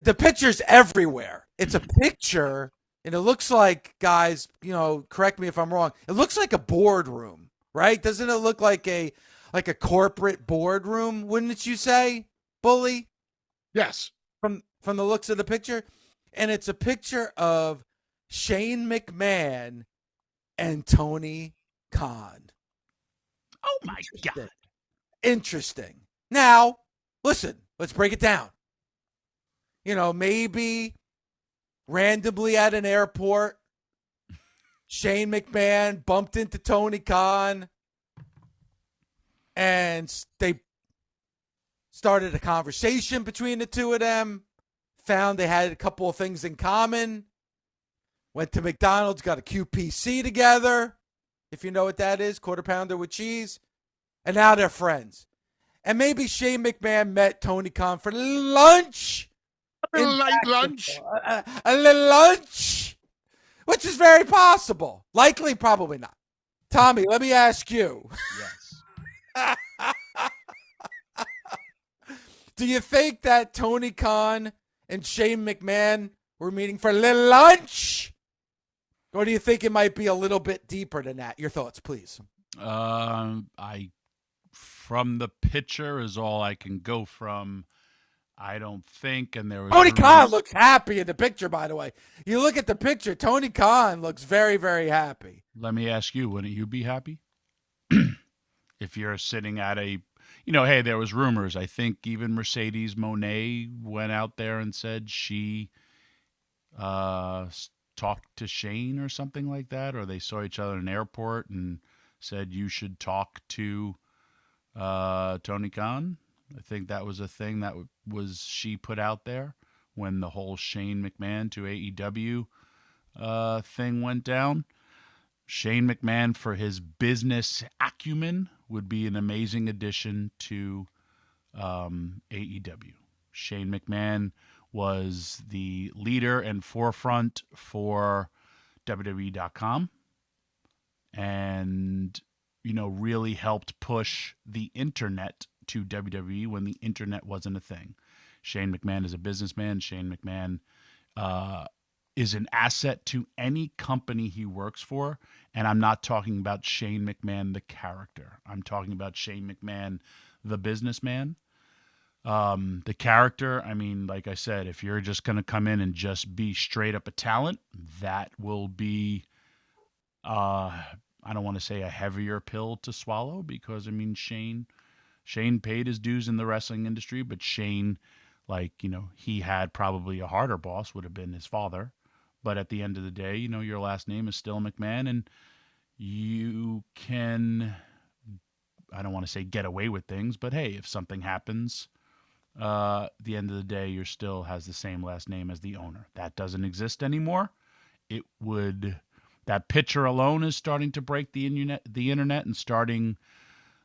the picture's everywhere. It's a picture, and it looks like, guys, correct me if I'm wrong. It looks like a boardroom, right? Doesn't it look like a corporate boardroom? Wouldn't you say, Bully? Yes. From the looks of the picture, and it's a picture of Shane McMahon and Tony Khan. Oh my God. Interesting. Now, listen, let's break it down. Maybe randomly at an airport, Shane McMahon bumped into Tony Khan and they started a conversation between the two of them, found they had a couple of things in common, went to McDonald's, got a QPC together, if you know what that is, quarter pounder with cheese, and now they're friends. And maybe Shane McMahon met Tony Khan for lunch. A light lunch. A little lunch, which is very possible. Likely, probably not. Tommy, let me ask you. Yes. Do you think that Tony Khan and Shane McMahon were meeting for a little lunch? Or do you think it might be a little bit deeper than that? Your thoughts, please. From the picture is all I can go from. I don't think, and there was Tony Khan looks happy in the picture, by the way. You look at the picture, Tony Khan looks very, very happy. Let me ask you, wouldn't you be happy? If you're sitting at hey, there was rumors. I think even Mercedes Monet went out there and said she talked to Shane or something like that, or they saw each other in an airport and said you should talk to Tony Khan. I think that was a thing that she put out there when the whole Shane McMahon to AEW thing went down. Shane McMahon, for his business acumen, would be an amazing addition to AEW. Shane McMahon was the leader and forefront for WWE.com and, really helped push the internet to WWE when the internet wasn't a thing. Shane McMahon is a businessman. Shane McMahon is an asset to any company he works for. And I'm not talking about Shane McMahon, the character. I'm talking about Shane McMahon, the businessman. The character, like I said, if you're just going to come in and just be straight up a talent, that will be, I don't want to say a heavier pill to swallow because, Shane paid his dues in the wrestling industry, but Shane, he had probably a harder boss, would have been his father. But at the end of the day, your last name is still McMahon, and you can, I don't want to say get away with things, but hey, if something happens, at the end of the day, you're still has the same last name as the owner. That doesn't exist anymore. That picture alone is starting to break the internet and starting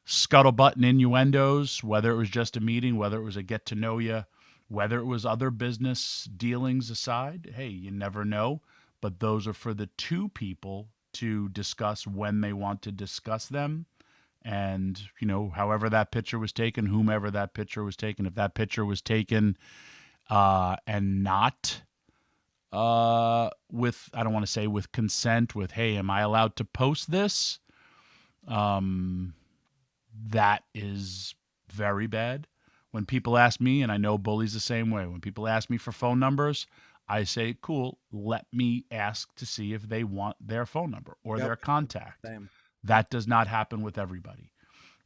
scuttlebutt and innuendos, whether it was just a meeting, whether it was a get to know you, whether it was other business dealings aside. Hey, you never know. But those are for the two people to discuss when they want to discuss them. And, however that picture was taken, whomever that picture was taken, if that picture was taken and not with, I don't want to say with consent, with, hey, am I allowed to post this? That is very bad. When people ask me, and I know Bully's the same way, when people ask me for phone numbers, I say, cool, let me ask to see if they want their phone number or their contact. Same. That does not happen with everybody.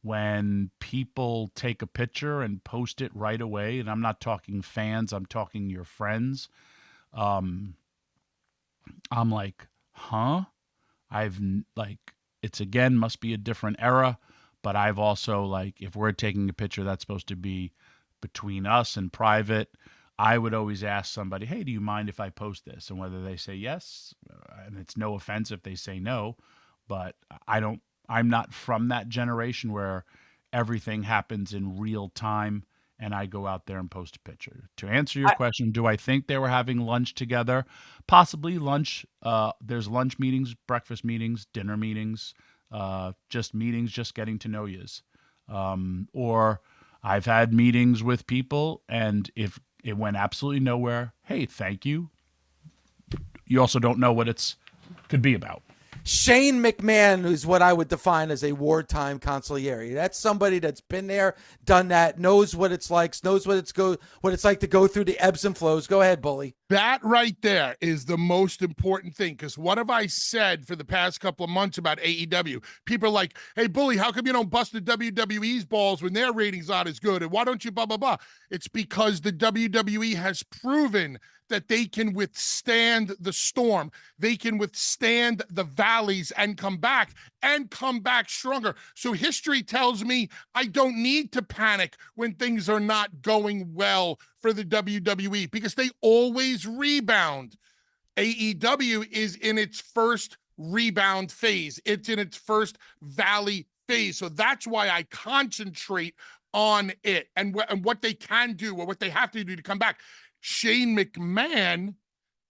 When people take a picture and post it right away, and I'm not talking fans, I'm talking your friends, I'm like, huh? It's again, must be a different era. But I've also, if we're taking a picture that's supposed to be between us and private, I would always ask somebody, hey, do you mind if I post this? And whether they say yes, and it's no offense if they say no, but I'm not from that generation where everything happens in real time and I go out there and post a picture. To answer your question, do I think they were having lunch together? Possibly lunch. There's lunch meetings, breakfast meetings, dinner meetings, just meetings, just getting to know yous. Or I've had meetings with people, and if It went absolutely nowhere. Hey, thank you. You also don't know what it's could be about. Shane McMahon is what I would define as a wartime consigliere. That's somebody that's been there, done that, knows what it's like, knows what it's like to go through the ebbs and flows. Go ahead, Bully. That right there is the most important thing, because what have I said for the past couple of months about AEW? People are like, hey, Bully, how come you don't bust the WWE's balls when their ratings aren't as good? And why don't you blah, blah, blah? It's because the WWE has proven that they can withstand the storm. They can withstand the valleys and come back stronger. So history tells me I don't need to panic when things are not going well for the WWE, because they always rebound. AEW is in its first rebound phase. It's in its first valley phase. So that's why I concentrate on it and what they can do or what they have to do to come back. Shane McMahon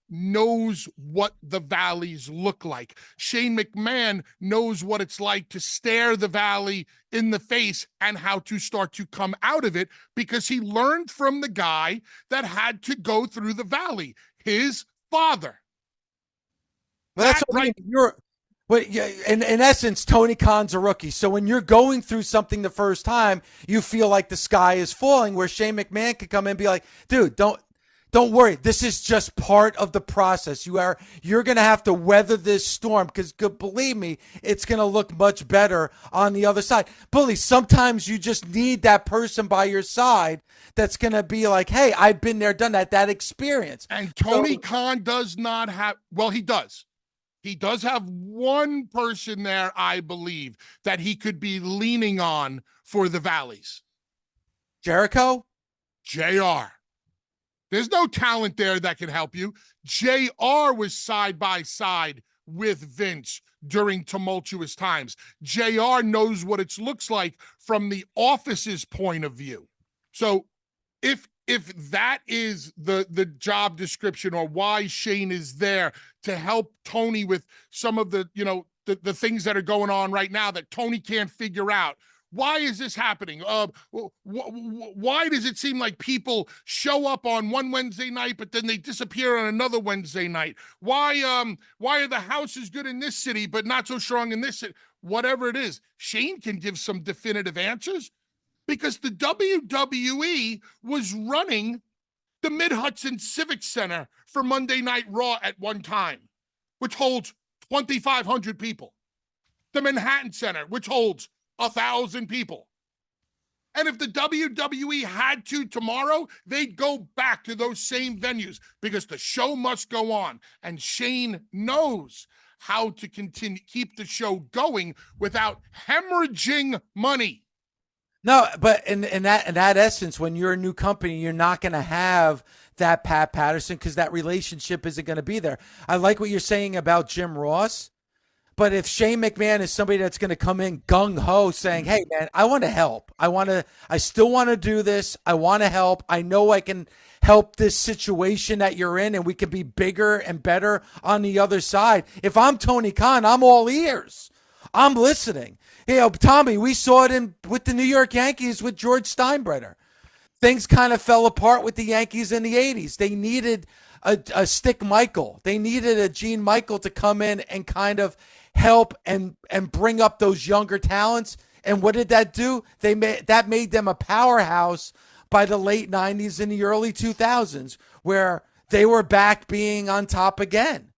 knows what the valleys look like. Shane McMahon knows what it's like to stare the valley in the face and how to start to come out of it, because he learned from the guy that had to go through the valley, his father. Well, that's what right. In essence, Tony Khan's a rookie. So when you're going through something the first time, you feel like the sky is falling, where Shane McMahon could come in and be like, dude, don't worry. This is just part of the process. You're going to have to weather this storm, because believe me, it's going to look much better on the other side. Bully, sometimes you just need that person by your side that's going to be like, hey, I've been there, done that experience. And Tony Khan does not have, well, he does. He does have one person there, I believe, that he could be leaning on for the valleys. Jericho? JR. There's no talent there that can help you. JR was side by side with Vince during tumultuous times. JR knows what it looks like from the office's point of view. So if that is the job description, or why Shane is there to help Tony with some of the, the things that are going on right now that Tony can't figure out. Why is this happening? Why does it seem like people show up on one Wednesday night, but then they disappear on another Wednesday night? Why are the houses good in this city, but not so strong in this city? Whatever it is, Shane can give some definitive answers, because the WWE was running the Mid-Hudson Civic Center for Monday Night Raw at one time, which holds 2,500 people. The Manhattan Center, which holds 1,000 people. And if the WWE had to tomorrow, they'd go back to those same venues, because the show must go on. And Shane knows how to keep the show going without hemorrhaging money. No, but in that essence, when you're a new company, you're not going to have that Pat Patterson, because that relationship isn't going to be there. I like what you're saying about Jim Ross. But if Shane McMahon is somebody that's going to come in gung-ho saying, hey, man, I want to help. I still want to do this. I want to help. I know I can help this situation that you're in, and we can be bigger and better on the other side. If I'm Tony Khan, I'm all ears. I'm listening. Tommy, we saw it with the New York Yankees with George Steinbrenner. Things kind of fell apart with the Yankees in the 80s. They needed a Stick Michael. They needed a Gene Michael to come in and kind of help and bring up those younger talents. And what did that do? That made them a powerhouse by the late 90s and the early 2000s, where they were back being on top again.